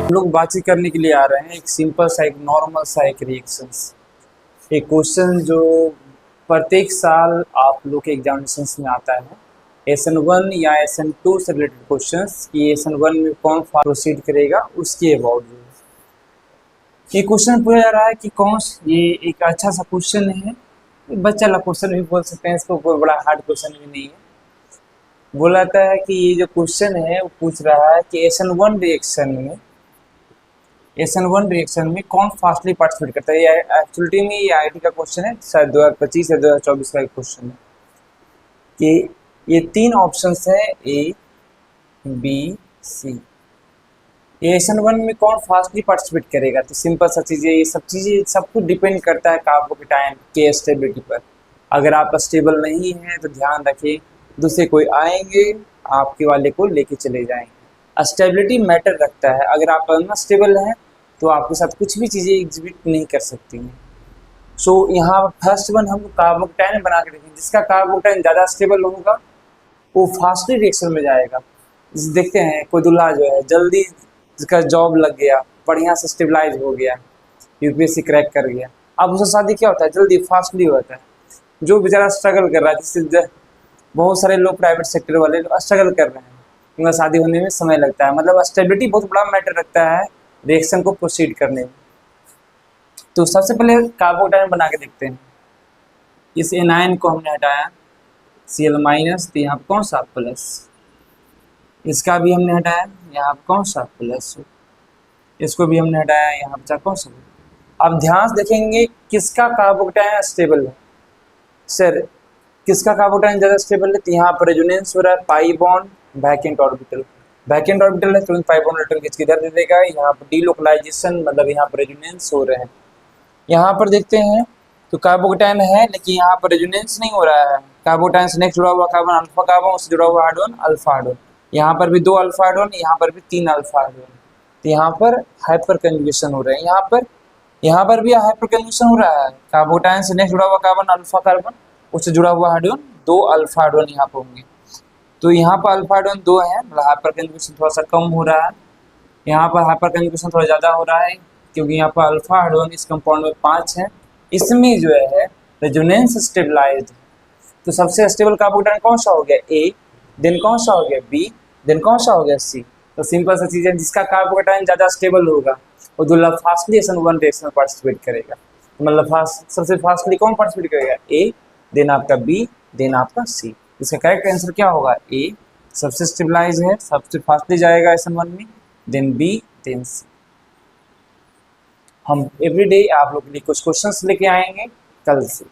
हम लोग बातचीत करने के लिए आ रहे हैं एक सिंपल सा एक नॉर्मल सा एक रिएक्शंस, एक क्वेश्चन जो प्रत्येक साल आप लोग के एग्जामिनेशंस में आता है। SN1 या SN2 से रिलेटेड क्वेश्चंस कि SN1 में कौन प्रोसीड करेगा उसके अबाउट जो ये क्वेश्चन पूछा जा रहा है कि कौन ये एक अच्छा सा क्वेश्चन है, बच्चा वाला क्वेश्चन भी बोल सकते हैं इसको, कोई बड़ा हार्ड क्वेश्चन भी नहीं है। बोला जाता है कि ये जो क्वेश्चन है वो पूछ रहा है कि SN1 रिएक्शन में कौन फास्टली पार्टिसिपेट करता है। ये एक्चुअलिटी में ये IIT का क्वेश्चन है, शायद 2025 या 2024 का एक क्वेश्चन है कि ये 3 ऑप्शंस है A, B, C। ये SN1 में कौन फास्टली पार्टिसिपेट करेगा। तो सिंपल सा चीज़ है, ये सब चीज़ें सब कुछ डिपेंड करता है कार्बोकेटायन के स्टेबिलिटी पर। अगर आप स्टेबल नहीं हैं तो ध्यान रखिए दूसरे कोई आएंगे आपके वाले को लेके चले जाएंगे। स्टेबिलिटी मैटर रखता है, अगर आप अनस्टेबल हैं तो आपके साथ कुछ भी चीज़ें एग्जिबिट नहीं कर सकती हैं। सो यहाँ फर्स्ट वन हम कार्बोकेटायन बना के देखें, जिसका कार्बोकेटायन ज़्यादा स्टेबल होगा वो फास्टली रिएक्शन में जाएगा। देखते हैं कोई दूल्हा जो है जल्दी जिसका जॉब लग गया, बढ़िया से स्टेबलाइज हो गया, UPSC क्रैक कर गया, अब उसका शादी क्या होता है जल्दी फास्टली होता है। जो बेचारा स्ट्रगल कर रहा है, जिससे बहुत सारे लोग प्राइवेट सेक्टर वाले स्ट्रगल कर रहे हैं, उनका शादी होने में समय लगता है। मतलब स्टेबिलिटी बहुत बड़ा मैटर रखता है रिएक्शन को प्रोसीड करने में। तो सबसे पहले कार्बोकेटायन बना के देखते हैं। इस एनायन को हमने हटाया Cl-, तो यहाँ कौन सा प्लस, इसका भी हमने हटाया यहाँ कौन सा प्लस, इसको भी हमने हटाया यहाँ बचा कौन सा। अब ध्यान से देखेंगे किसका कार्बोकेटायन स्टेबल है। सर किसका कार्बोकेटायन ज़्यादा स्टेबल है, तो यहाँ पर रेजोनेंस हो रहा है पाई बॉन्ड वैकेंट ऑर्बिटल है, तुरंत पाई बॉन्ड इलेक्ट्रॉन खींच के इधर दे देगा। यहाँ पर डीलोकलाइजेशन मतलब यहाँ पर रेजोनेंस हो रहे हैं। यहाँ पर देखते हैं तो कार्बोकेटायन है लेकिन यहाँ पर रेजोनेंस नहीं हो रहा है। कार्बोकेटायन से नेक्स्ट जुड़ा हुआ कार्बन अल्फा कार्बन, उससे जुड़ा हुआ हाइड्रोजन अल्फा हाइड्रोजन, यहाँ पर भी 2 अल्फा हाइड्रोजन, यहाँ पर भी 3 अल्फा हाइड्रोजन। तो यहाँ पर हाइपर कंजुगेशन हो रहे हैं। यहाँ पर भी हाइपर कंजुगेशन हो रहा है। कार्बोकेटायन से नेक्स्ट जुड़ा हुआ कार्बन अल्फा कार्बन, उससे जुड़ा हुआ हाइड्रोजन 2 अल्फा हाइड्रोजन यहाँ पर होंगे। तो यहाँ पर अल्फा हाइड्रोजन 2 है, मतलब हाइपर कंजुगेशन थोड़ा सा कम हो रहा है। यहाँ पर हाइपर कंजुगेशन थोड़ा ज़्यादा हो रहा है क्योंकि यहाँ पर अल्फा हाइड्रोजन इस कंपाउंड में 5 है, इसमें जो है रेजोनेंस स्टेबलाइज्ड। तो सबसे स्टेबल कार्बोकेटायन कौन सा हो गया A, देन कौन सा हो गया B, देन कौन सा हो गया C। तो सिंपल सा चीज़ है, जिसका कार्बोकेटायन ज़्यादा स्टेबल होगा वो दूल्हा फास्टली SN1 रिएक्शन में पार्टिसिपेट करेगा। तो मतलब सबसे फास्टली कौन पार्टिसिपेट करेगा A, देन आपका B, देन आपका C। इसका करेक्ट आंसर क्या होगा A सबसे स्टेबलाइज है, सबसे फास्टली जाएगा SN1 में, देन B, देन C। हम एवरीडे आप लोग के लिए कुछ क्वेश्चंस लेके आएंगे कल से।